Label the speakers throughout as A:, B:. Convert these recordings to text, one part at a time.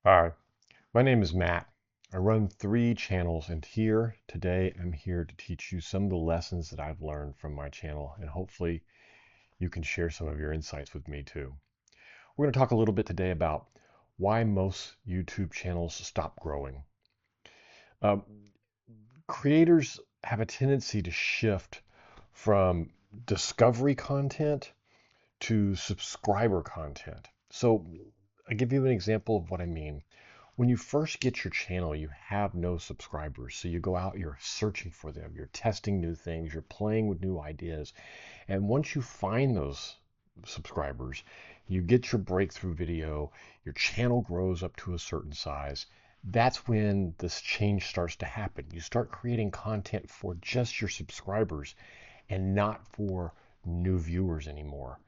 A: Hi, my name is Matt. I run 3 channels, and today I'm here to teach you some of the lessons that I've learned from my channel, and hopefully you can share some of your insights with me too. We're going to talk a little bit today about why most YouTube channels stop growing. Um, Creators have a tendency to shift from discovery content to subscriber content. So I'll give you an example of what I mean. When you first get your channel, you have no subscribers. So you go out, you're searching for them, you're testing new things, you're playing with new ideas. And once you find those subscribers, you get your breakthrough video, your channel grows up to a certain size. That's when this change starts to happen. You start creating content for just your subscribers and not for new viewers anymore.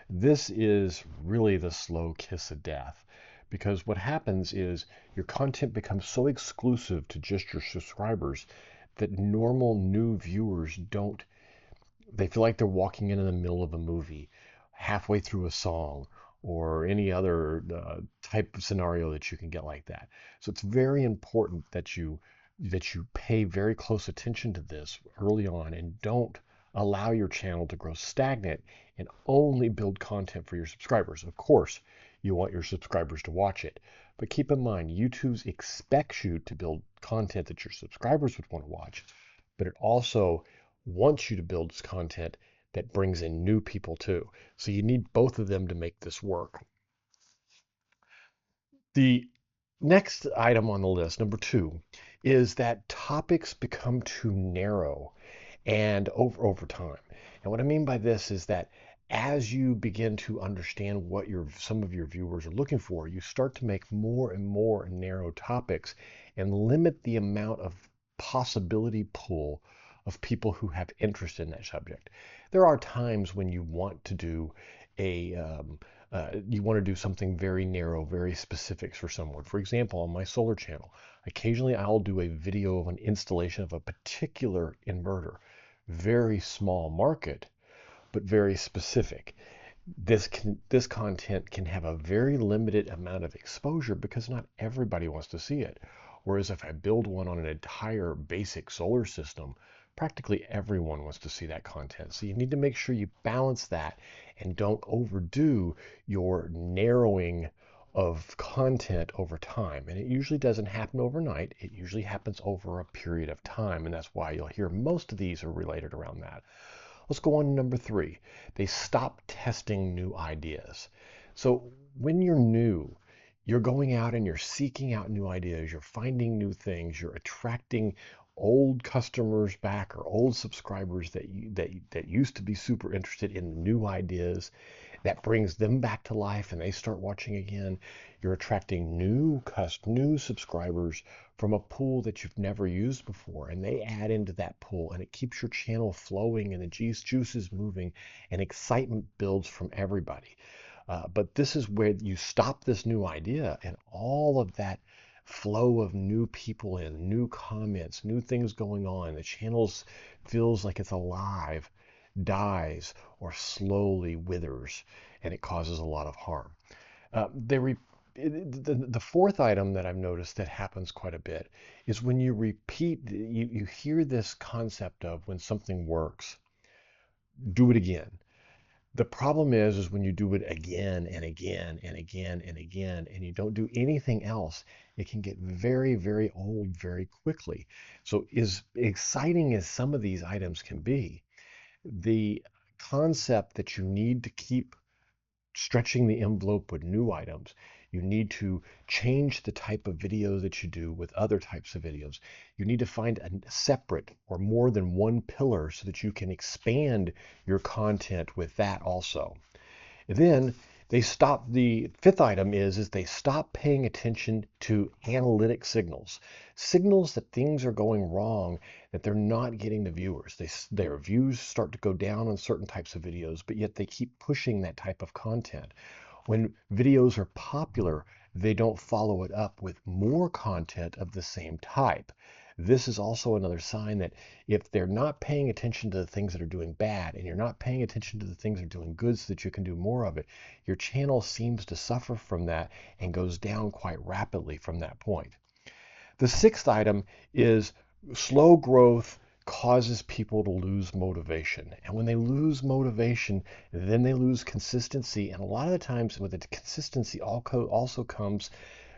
A: This is really the slow kiss of death because what happens is your content becomes so exclusive to just your subscribers that normal new viewers don't, they feel like they're walking in the middle of a movie, halfway through a song, or any other type of scenario that you can get like that. So it's very important that you pay very close attention to this early on and don't allow your channel to grow stagnant and only build content for your subscribers. Of course, you want your subscribers to watch it, but keep in mind YouTube expects you to build content that your subscribers would want to watch, but it also wants you to build content that brings in new people too. So you need both of them to make this work. The next item on the list, number 2, is that topics become too narrow and over time. And what I mean by this is that as you begin to understand what some of your viewers are looking for, you start to make more and more narrow topics and limit the amount of possibility pool of people who have interest in that subject. There are times when you want to do a you want to do something very narrow, very specific for someone. For example, on my solar channel, occasionally I'll do a video of an installation of a particular inverter. Very small market, but very specific. This content can have a very limited amount of exposure because not everybody wants to see it. Whereas if I build one on an entire basic solar system, practically everyone wants to see that content. So you need to make sure you balance that and don't overdo your narrowing of content over time. And it usually doesn't happen overnight. It usually happens over a period of time. And that's why you'll hear most of these are related around that. Let's go on to number 3. They stop testing new ideas. So when you're new, you're going out and you're seeking out new ideas, you're finding new things, you're attracting old customers back or old subscribers that used to be super interested in new ideas. That brings them back to life and they start watching again. You're attracting new subscribers from a pool that you've never used before, and they add into that pool, and it keeps your channel flowing and the juice is moving, and excitement builds from everybody. But this is where you stop this new idea, and all of that flow of new people in, new comments, new things going on. The channel feels like it's alive, dies, or slowly withers, and it causes a lot of harm. They re- the fourth item that I've noticed that happens quite a bit is when you repeat, you hear this concept of when something works, do it again. The problem is when you do it again and again and again and again, and you don't do anything else, it can get very, very old very quickly. So, as exciting as some of these items can be, the concept that you need to keep stretching the envelope with new items. You need to change the type of videos that you do with other types of videos. You need to find a separate or more than one pillar so that you can expand your content with that also. Then the fifth item is they stop paying attention to analytic signals. Signals that things are going wrong, that they're not getting the viewers. Their views start to go down on certain types of videos, but yet they keep pushing that type of content. When videos are popular, they don't follow it up with more content of the same type. This is also another sign that if they're not paying attention to the things that are doing bad and you're not paying attention to the things that are doing good so that you can do more of it, your channel seems to suffer from that and goes down quite rapidly from that point. The sixth item is slow growth causes people to lose motivation. And when they lose motivation, then they lose consistency. And a lot of the times with the consistency also comes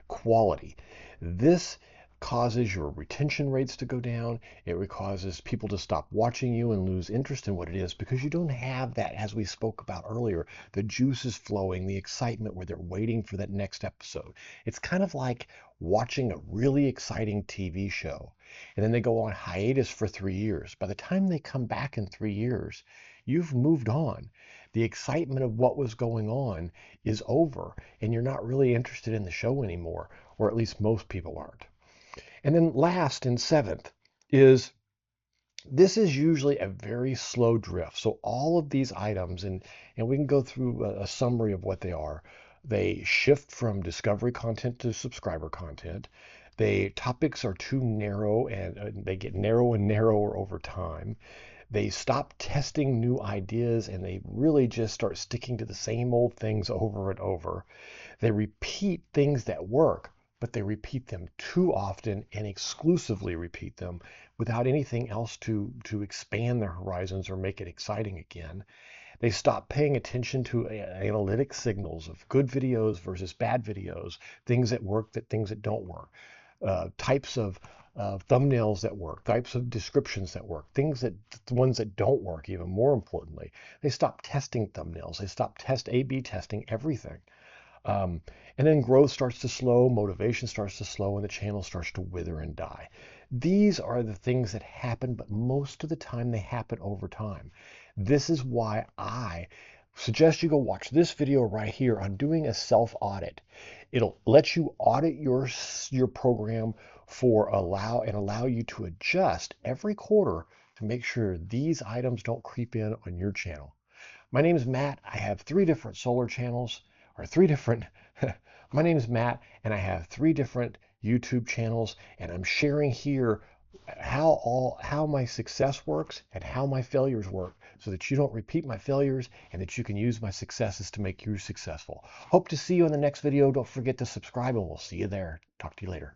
A: quality. This causes your retention rates to go down. It causes people to stop watching you and lose interest in what it is because you don't have that, as we spoke about earlier, the juice is flowing, the excitement where they're waiting for that next episode. It's kind of like watching a really exciting TV show and then they go on hiatus for 3 years. By the time they come back in 3 years, you've moved on. The excitement of what was going on is over and you're not really interested in the show anymore, or at least most people aren't. And then last and seventh is this is usually a very slow drift. So all of these items, and we can go through a summary of what they are. They shift from discovery content to subscriber content. Topics are too narrow and they get narrow and narrower over time. They stop testing new ideas and they really just start sticking to the same old things over and over. They repeat things that work, but they repeat them too often and exclusively repeat them without anything else to expand their horizons or make it exciting again. They stop paying attention to analytic signals of good videos versus bad videos, things that work, things that don't work, types of thumbnails that work, types of descriptions that work, the ones that don't work, even more importantly. They stop testing thumbnails. They stop A/B testing everything. Um, and then growth starts to slow, motivation starts to slow, and the channel starts to wither and die. These are the things that happen, but most of the time they happen over time. This is why I suggest you go watch this video right here on doing a self-audit. It'll let you audit your program allow you to adjust every quarter to make sure these items don't creep in on your channel. My name is Matt. I have three different solar channels, or three different, my name is Matt, and I have three different YouTube channels, and I'm sharing here how my success works and how my failures work so that you don't repeat my failures and that you can use my successes to make you successful. Hope to see you in the next video. Don't forget to subscribe and we'll see you there. Talk to you later.